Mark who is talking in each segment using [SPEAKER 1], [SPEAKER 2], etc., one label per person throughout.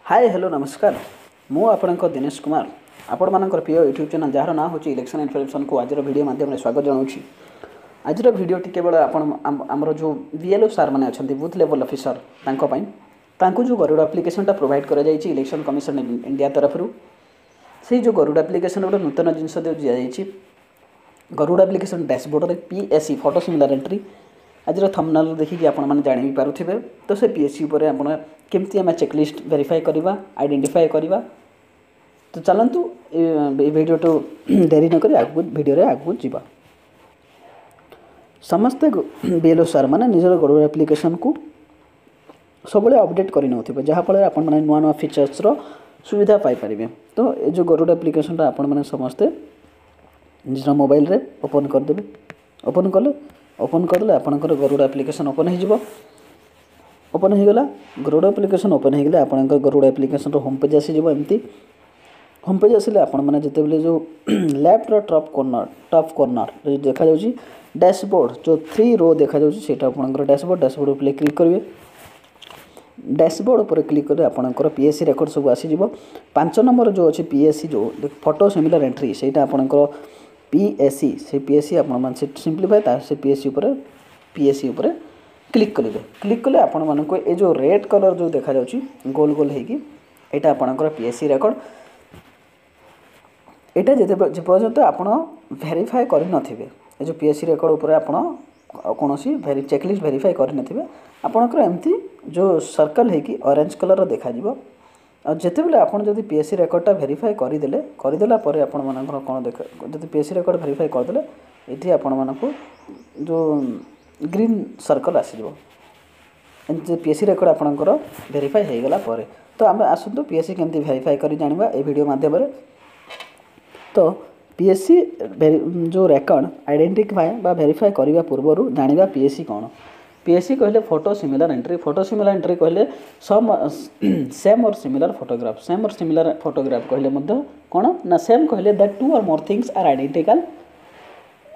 [SPEAKER 1] Hi hello नमस्कार मु आपणकर दिनेश कुमार आपण मानकर प्रिय यूट्यूब चैनल जार ना हूँ इलेक्शन इन्फॉर्मेशन को आज वीडियो माध्यम स्वागत जनाऊँ। आज वीडियो टी केवल आमर जो बीएलओ सार मैंने अच्छा बूथ लेवल ऑफिसर जो गरुड़ एप्लिकेशन प्रोवाइड कर इलेक्शन कमिशन इंडिया तरफ से जो गरुड़ एप्लिकेशन गोटे नूतन जिनस दी गरुड़ एप्लिकेशन डैशबोर्ड में पीएससी फोटो सिमिलर एंट्री आज थंबनेल देखिए आपण मैंने जानी पारे तो से पीएससी उपर आप केमती आम चेकलिस्ट वेरीफाई करवा आइडेंटिफाई करवा। तो चलतु वीडियो तो डेरी नक आगू वीडियो आगू जावा। समस्ते बीएलओ सार मैंने निजर गरुड़ एप्लिकेशन को सब अपडेट कर जहाँफल आप नुआ नुआ फीचर्स सुविधा पाइपर। तो ये जो गरुड़ एप्लिकेशन आपण मैंने समस्ते निज मोबाइल रे ओपन करदे। ओपन करदे आपंकर गरुड़ एप्लिकेशन ओपन हो ओपन हो गला। गरुड़ एप्लिकेशन ओपन हो गले आपंकर गरुड़ एप्लिकेशन होम पेज आसीज एमती। होम पेज आसिले आपण मैंने जिते जो लेफ्ट टॉप कॉर्नर जो देखा जाउची डैशबोर्ड जो 3 रो देखा जाउची सेटा आपंकर डैशबोर्ड उपर क्लिक करेंगे। डैशबोर्ड उपर क्लिक करें आपंकर पीएससी रेकर्ड सब आसीज। 5 नंबर जो अच्छे पीएससी जो फोटो सिमिलर एंट्री से आपंकर पीएससी से पीएससी आप सिंप्लीफाई से पीएससी उपर क्लिक करेंगे। क्लिक कले आपण मानक ये जो रेड कलर जो देखा जाउची गोल गोल होगी यहाँ आपंकर पीएससी रेकर्ड यहाँ जो पर्यंत आप वेरीफाई करनथिबे ये जो पीएससी रेकर्ड उपर आपण कौन चेकलिस्ट वेरीफाई करनथिबे आपणकर एमती जो सर्कल होगी ऑरेंज कलर देखा जिते बेले आप पीएससी रेकर्डटा वेरीफाई करदेला आपण मानकर कौन देख जो पीएससी रेकर्ड वेरीफाई करदे ये आपण मानक जो ग्रीन सर्कल आसीजो पीएससी रेकर्ड आपणकर वेरीफाई हो गला परे। तो आम आसतु पीएससी केमती वेरीफाई कर जानिबा ए वीडियो माध्यम। तो पीएससी जो रेकर्ड आइडेंटिफाई बा वेरीफाई करने पूर्व जानिबा पीएससी कौन। पीएससी कहले फोटो सिमिलर एंट्री कहले सेम और सिमिलर फोटोग्राफ कहले कौन ना सेम कहले दैट 2 और more things are identical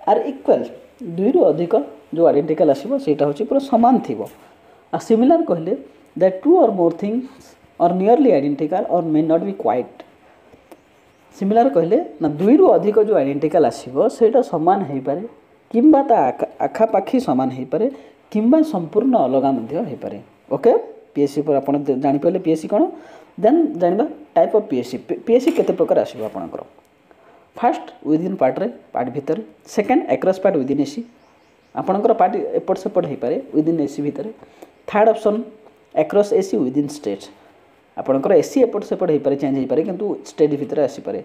[SPEAKER 1] or equal दुई रु अधिक जो आइडेंटिकल आसीबो सेटा होची पूरा समान थिबो। आ सिमिलर कहले दैट 2 और more things are nearly identical और may not be quite. Similar कहले ना दुई रु अधिक जो आइडेंटिकल आसीबो सेटा समान हेई पारे किंबा ता आखापाखी समान हेई पारे किंबा संपूर्ण अलगा मध्य हेई पारे। ओके पीएससी पर आपण जानि पाले पीएससी कोन देन जानिबा टाइप ऑफ पीएससी केते प्रकार आसीबो आपणकर। फर्स्ट विदिन पार्ट भितर second across part within AC आपणकर पार्ट एपट सेपट हो पारे विदिन एसी भितर। Third option across AC within state आपणकर एसी एपट सेपट हो पारे चेंज हो पारे किंतु स्टेट भितर आसी पारे।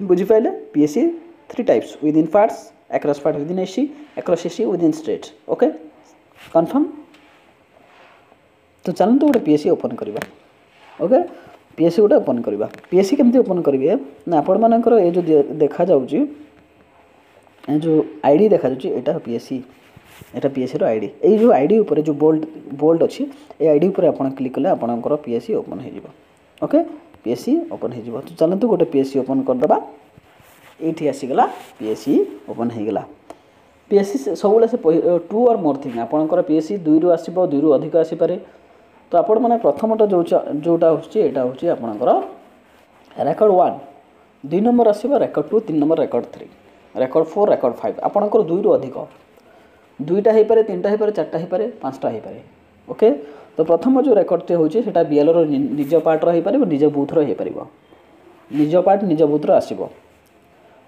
[SPEAKER 1] बुझी पाइले PSC 3 types within parts across part within AC across AC within state. Okay confirm. तो चलते गोटे पीएससी ओपन करवा। ओके पीएससी गोटे ओपन करवा। पीएससी केमती ओपन करेंगे ना आपण मानकर ये जो देखा जाउची जो आईडी देखा जाउची एटा पीएससी आईडी ये जो आईडी ऊपर जो बोल्ड अच्छी ये आईडी ऊपर आपण क्लिक कले आपणकर पीएससी ओपन हो जिवो। ओके पीएससी ओपन हो जिवो। तो चलतु गोटे पीएससी ओपन करदबा। ये आसीगला पीएससी ओपन हो गला। पीएससी सब से 2 और मोर थिंग आपणकर पीएससी 2 रु आसीबो 2 रु अधिक आसी पारे। तो आपण मैंने प्रथमटा जोटा होची आपणकर रेकर्ड 1 2 नंबर आसीबो record 2 3 number record 3 record 4 record 5 आपणकर 2 रु अधिक 2टा हो पारे 3टा हो पारे 4टा हो पारे 5टा हो पारे। ओके तो प्रथम जो रेकर्ड होची सेटा बीएलओ निज पार्ट रो हो पारे निज बूथ रो हो पारिबो निज पार्ट निज बूथ रो आसीबो।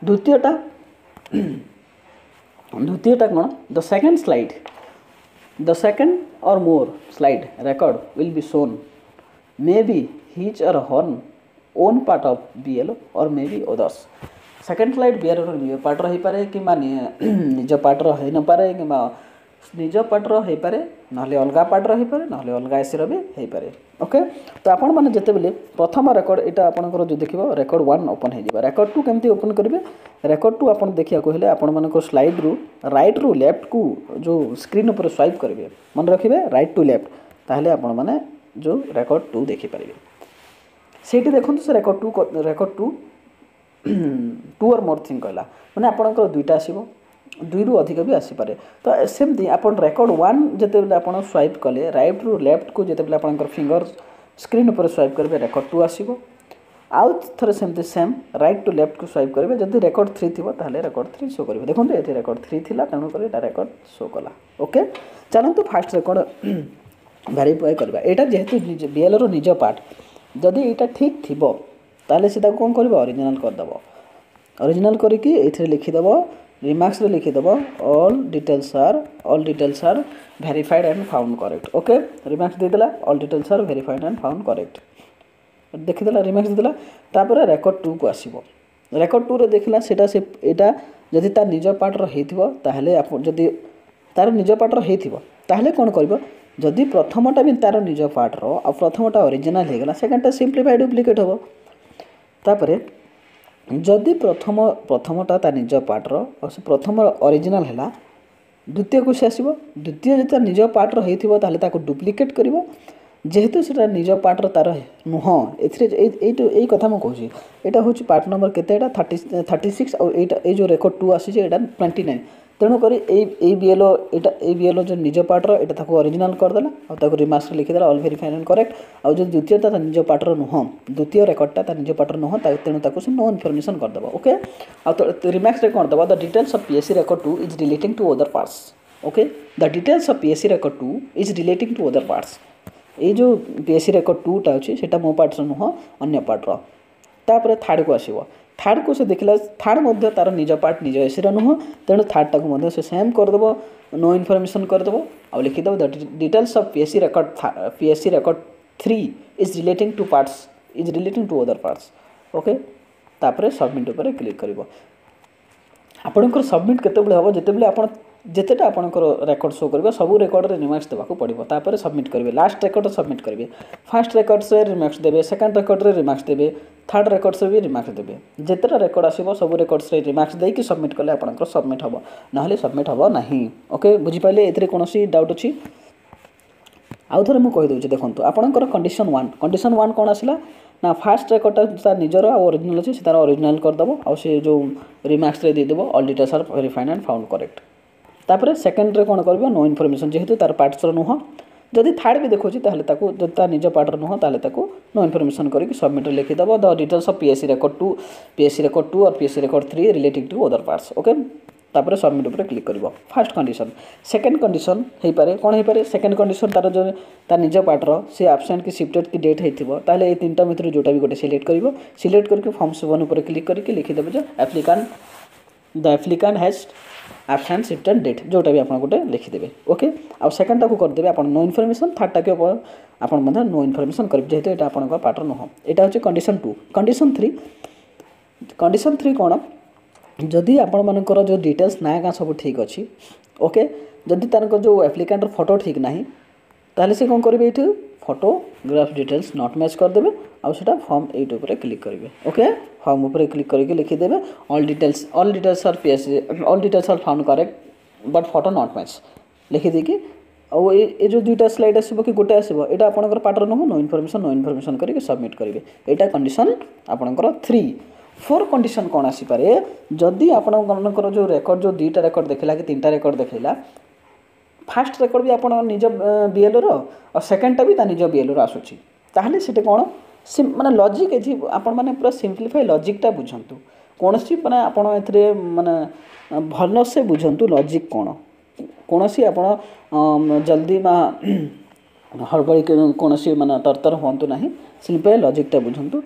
[SPEAKER 1] द्वितीयटा कौन the second or more slide record will be shown maybe his or her own part of BLO or maybe others। Second slide BLO निज पार्ट रही पारे कि निज पार्ट रही न पारे कि निज पार्ट रही पारे नहले अलगा पार्ट रही पारे नहले अलगा एसी भी हो पारे। ओके तो आपण माने जते बेले प्रथम रेकर्ड एटा आपनकर जो देखिबो रेकर्ड 1 ओपन हो जिबा। रेकर्ड 2 केमती ओपन करिवे रेकर्ड 2 आपण देखिया कहले आपण मानको स्लाइड रु राइट रु लेफ्ट को जो स्क्रीन ऊपर स्वाइप करिवे मन रखिबे राइट टू लेफ्ट ताहले आपण माने जो रेकर्ड 2 देखि पारिबे। सेठी देखंतु से रेकर्ड 2 और मोर थिंग कहला माने आपणकर दुईटा आसीबो 2 रु अधिक भी आसी पारे। तो सेमती आपण रेकर्ड 1 जते बेले आपण स्वाइप कले राइट रु लेफ्ट को जते बेले आपणकर फिंगर स्क्रीन पर स्वाइप करेंगे रेकर्ड 2 आसो आउ थे सेमती सेम राइट टू लेफ्ट को स्वाइप करेंगे जब रेकर्ड 3 थी ताहले रेकर्ड 3 शो करेंगे देखो ये रेकर्ड 3 थी तेणुक रेकर्ड शो कला ओके चलतु फास्ट रेकर्ड भेरीफाई करवा यहाँ जेहेतु बीएलओ निज पार्ट जदि यहाँ ठीक थी ताले से कौन कर ओरिजिनल करदेव ओरिजिनल करके ये लिखिदेव रिमार्क्स लिखिदेव all details are verified and found correct okay remarks देदेला all details are verified and found correct देखीदेला रिमार्क्स देदेला तापर रेकर्ड 2 को आसीबो रेकर्ड 2 रे देखला सेटा से एटा जदि तार निज पार्टर हेथिबो ताहले आपण जदि तार निज पार्टर हेथिबो ताहले कोन करबो जदि प्रथमटा भी तार निज पार्टर आ प्रथमटा ओरिजिनल हे गला सेकंडटा सिंपलीफाई डुप्लिकेट होबो तापर जदि प्रथमटा तार निज पार्टर और से प्रथम ओरिजिनल हैला द्वितीय को से आसीबो द्वितीय जदि तार निज पार्टर हेथिबो ताहले ताको डुप्लिकेट करिवो जेहेतु से निज पार्टर तार नुह ए कथा मुझे कहूँ यहाँ हूँ पार्ट नंबर के 36 और ये जो रेकर्ड 2 आसी 29 तेणुक बीएलओ जो निज पार्टर यहाँ ओरिजिनल करदेला और रिमार्क्स लिखिदेला ऑल वेरीफाइड एंड करेक्ट और जो द्वितीयता निज पार्टर नुह द्वितीय रेकर्डटा निज पार्टर नुह तेणु से नो इनफर्मेशन करदेव ओके और रिमार्क्स कौन दबा the details of PSC record 2 is relating to other parts okay the details of PSC record 2 is relating to other parts ये जो पीएससी रेकर्ड 2टा अच्छी से मो पार्टर नुह अन्य पार्टर तापर थर्ड को आसो थर्ड को से देखला थर्ड तार निज पार्ट निज एसी नुह तेणु थर्ड टाक से सेम करदेव नो इनफर्मेशन करदेव और लिखिदेव the details of PSC record 3 is relating to parts is relating to other parts okay तापर सबमिट उपर क्लिक करिवो आपणकर सबमिट केतेबेले हम जितेबेले आपण जितेटा आपणकर रेकर्ड शो करिवो सब रेकर्ड रे रिमार्क्स देबाको पड़िबो तापर सबमिट करिवे लास्ट रेकर्ड सबमिट करिवे फर्स्ट रेकर्ड से रिमार्क्स देबे सेकंड रेकर्ड रे रिमार्क्स देबे थर्ड रेकर्ड से भी रिमार्क्स देबे जितेटा रेकर्ड आसीबो सब रेकर्ड से रिमार्क्स देकी सबमिट कले आपणकर सबमिट हबो नहले सबमिट हबो नाही ओके बुझी पाइले एथरे कोनोसी डाउट अछि आउ थरे मु कहि दउछि देखंतु आपणकर कंडीशन 1 कोन आसिला ना फास्ट रेकर्डटा तार निजर आ ओरिजिनल अछि से तार ओरिजिनल कर दबो आ से जो रिमार्क्स रे दे देबो all details are verified and found correct तापर सेकंड रे कोन करबो नो इनफर्मेशन जेहेतु तार पार्ट्स नुह जदि थर्ड भी देखो ताहले ताको जदि तार निज पार्टर नुह ताहले ताको नो इनफर्मेशन करके सबमिट लिखिदेव the details of PSC record 2 और PSC record 3 relating to other parts okay तापर सबमिट उपर क्लिक करिवो फर्स्ट कंडीशन सेकंड कंडीशन हे पारे कोन हे पारे सेकंड कंडीशन तार जो तार निज पार्टर से एब्सेंट की शिफ्टेड की डेट हेथिबो ताहले ए तीनटा भितर जोटा भी गोटे सिलेक्ट करिवो सिलेक्ट करके फॉर्म 7 उपर क्लिक करके लिखिदेव जे applicant has absent shifted dead जोटा भी आप गोटे लिखिदेवे ओके आउ सेकंड टाक करदेवे आप नो इनफर्मेशन थर्ड टाक आप नो इनफर्मेशन करेंगे जेहेतु यहाँ आप पार्टर नुह यहाँ हूँ कंडीशन 2 कंडीशन 3 कौन जदि आपण मानकर जो डिटेल्स ना क्या सब ठीक अच्छी ओके जदि तार जो एप्लिकेंट फोटो ठीक ना ताहले से कौन करेंगे ये फोटोग्राफ डिटेल्स नॉट मैच करदेवे आउ सेटा फॉर्म 8 ऊपर क्लिक करेंगे ओके फॉर्म ऊपर क्लिक करके लिखिदेवे all details are PSC all details are found correct but photo not match लिखिदे कि और ये जो दुईटा स्लाइड आसो कि गोटे आसो यहाँ आपंकर पार्टर नुह नो इनफर्मेशन करके सबमिट करेंगे यहाँ कंडीशन आपंकर 4 कंडीशन कौन आसीपे जदि आपंकर जो रेकर्ड जो 2टा रेकर्ड देखला कि 3टा रेकर्ड देखला फास्ट रेकर्ड भी आप निज बीएलओ और सेकेंडटा भी निज बीएलओ आसूची ताहले सेटे कौन माने लॉजिक एथि आपण माने पूरा सिंपलीफाई लॉजिकटा बुझंतु कौन सी माने आपण एथरे माने भल से बुझंतु लॉजिक कौन सी आपण जल्दी हड़बड़ी कौन सी माने तरतर होंतु नहीं सिंपल लॉजिकटा बुझंतु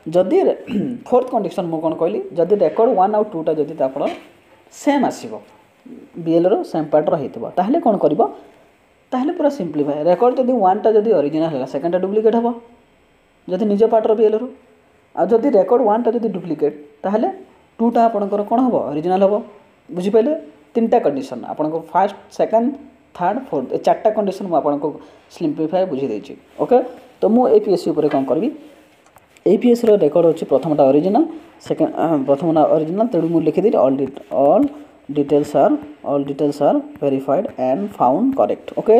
[SPEAKER 1] जदि 4th कंडीशन मु कौन कहली जदि रेकर्ड 1 और 2टा जदि आपण सेम आसीबो बीएलओ सेम पार्टर हेतिबो ताहले कौन करबो ताहले पूरा सिंपलीफाई रेकर्ड जदि 1टा जदि ओरिजिनल हैला सेकंडटा डुप्लिकेट हबो जदि निज पार्टर बीएलओ आ जदि रेकर्ड 1टा जदि डुप्लिकेट ताहले 2टा आपणकर कौन हबो ओरिजिनल हबो बुझी पाइले 3टा कंडीशन आपणको फर्स्ट सेकंड थर्ड फोर्थ ए 4टा कंडीशन मु आपणको सिंपलीफाई बुझी देछि ओके तो मु एपीएससी ऊपर कौन करबी एपीएस रो रेकर्ड होछि प्रथमटा ओरिजिनल सेकंड प्रथमटा ओरिजिनल तेडु मु लिखि देछि all details are verified and found correct okay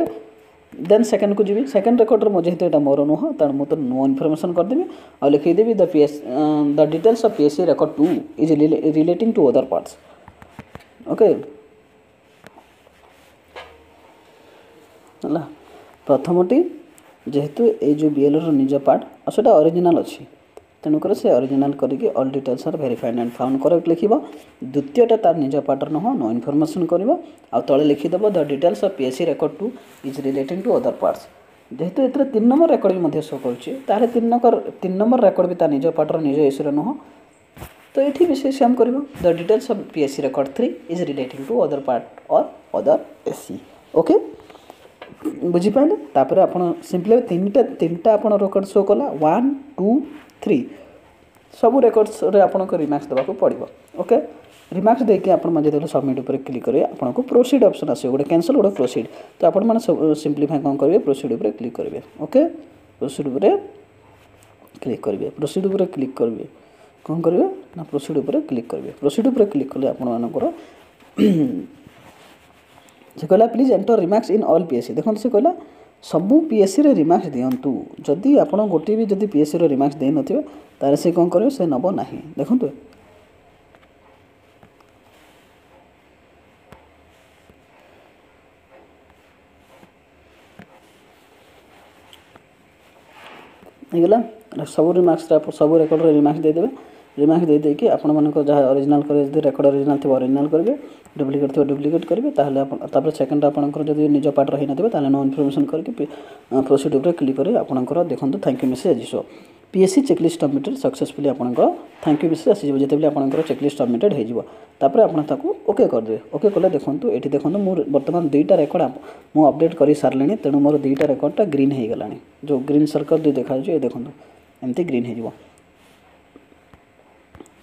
[SPEAKER 1] then second को जी सेकंड रेकर्ड मुझे जेहेतु मोर नुह तेणु मुझे नो इनफर्मेशन करदेवी और लिखिदेवी the details of PSC record 2 is relating to other parts okay प्रथमटी जेहेतु ये जो बीएलओ निज पार्ट और सेटा ओरिजिनल अच्छी तेणुकर से ओरिजिनल करके all details are verified and found correct लिख द्वितीयटा तार निज पार्टर नुह नो इनफॉरमेशन कर तले लिखिदेव the details of PSC record two is relating to other parts जेहेतु ये 3 नंबर रेकर्ड भी शो कर 3 नंबर रेकर्ड भी निज पार्टर निज एसी नुह तो ये भी सेम कर the details of PSC record 3 is relating to other part और अदर एसी ओके बुझीपारे तापर आप सिंपली तीन आप रेकर्ड शो कला 1 2 3 सब रेकर्ड्स आपको रिमार्क्स देवाक पड़ो ओके रिमार्क्स देके आप जो सबमिट उपर क्लिक करेंगे आपको प्रोसीड ऑप्शन आसो गोटे कैंसल गोटे प्रोसीड तो आप सिंप्लीफाई कौन करेंगे प्रोसीड उपर क्लिक करेंगे ओके प्रोसीड उपर क्लिक करेंगे प्रोसीड उपर क्लिक करेंगे कौन करेंगे ना प्रोसीड उपर क्लिक करेंगे प्रोसीड उपर क्लिक कले आपर से कहला please enter remarks in all PSC देखो से कहला सबू पीएससी रे रिमार्क्स दिंतु जदि आप गोटे भी जदि पीएससी रे रिमार्क्स दे नथिबे तारे से कौन करेंगे से नब ना देखो गला सब रिमार्क्स सब रेकर्ड रिमार्क्स देदेवे रिमार्क्स दे देकी आपण मानक जहाँ ओरिजिनल करे जदि रेकर्ड ओरिजिनल थी ओरिजिनल करेंगे डुप्लिकेट थी डुप्लिकेट करेंगे तापर सेकेंड आपंकर जब निज पार्ट रही ना ताले नो इनफॉरमेशन करके प्रोसीड उपर क्लिक करेंगे आपंकर देखो थैंक यू मेसेज आसो पीएससी चेकलिस्ट सबमिटेड सक्सेसफुली आपंकर थैंक यू मेसेज आसीज जिते आपंकर चेकलिस्ट सबमिटेड होपर आप ओके करदे ओके कले देखो ये देखो मुझे बर्तमान 2टा रेकर्ड मुझे अपडेट कर सारे तेणु मोर 2टा रेकर्डटा ग्रीन हो गला जो ग्रीन सर्कल जो देखा ये देखो एमती ग्रीन हो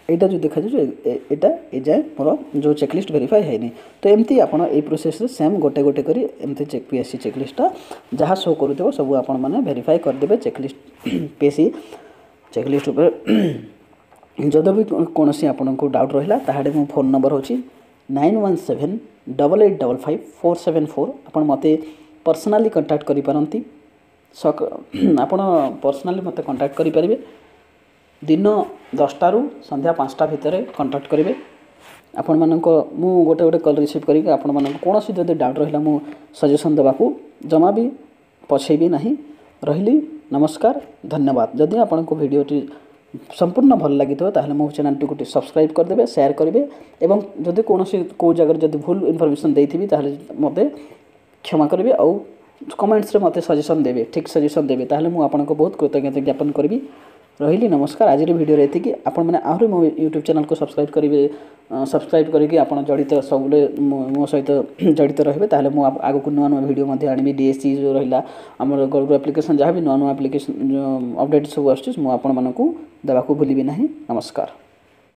[SPEAKER 1] यहाँ जो देखा यहाँ ए जाए मोर जो चेकलिस्ट वेरीफाई है तो एमती आप प्रोसेस सेम गोटे गोटे करी एमती पीएससी चेकलिस्टा जहाँ शो करूँ सब आप वेरीफाई करदे चेकलिस्ट पीएससी चेकलिस्ट जदि भी कौन सी आपन को डाउट रहा ताहे मो फोन नंबर हो 917888555474 आपन मते पर्सनाली कांटेक्ट करि पारंती आपन पर्सनाली मते कांटेक्ट करि परिबे दिन 10टा रु संध्या 5टा भितर कांटेक्ट करेंगे आपण मानक मु गोटे गोटे कॉल रिसीव करी आपण मानक कौन सी जदि डाउट रहा मु सजेशन देवाकू जमा भी पछेबी नहीं रही नमस्कार धन्यवाद जदि आपण को वीडियोटी संपूर्ण भल लगी ताहले मो चैनल टी गोटे सब्सक्राइब करदे शेयर करेंगे एवं जदि कौन सी को जगह जदि भूल इनफॉरमेशन देथि ताहले मते क्षमा करेंगे और कमेंट्स रे मते सजेशन देवे ठीक सजेशन देवे ताहले मु आपण को बहुत कृतज्ञता ज्ञापन करी रही नमस्कार आज वीडियो ये आपण मैंने आहरी मो यूट्यूब चैनल को सब्सक्राइब करके आप जड़ित सब मो सहित जड़ित रही ताहले मु आगु को नुआ नुआ वीडियो आनी डीएससी जो रहा आम गूगल एप्लिकेशन जहाँ भी नुआ नुआ एप्लिकेशन अपडेट सब आसूँ मुझे आपण मानक देवाक भूलि ना नमस्कार।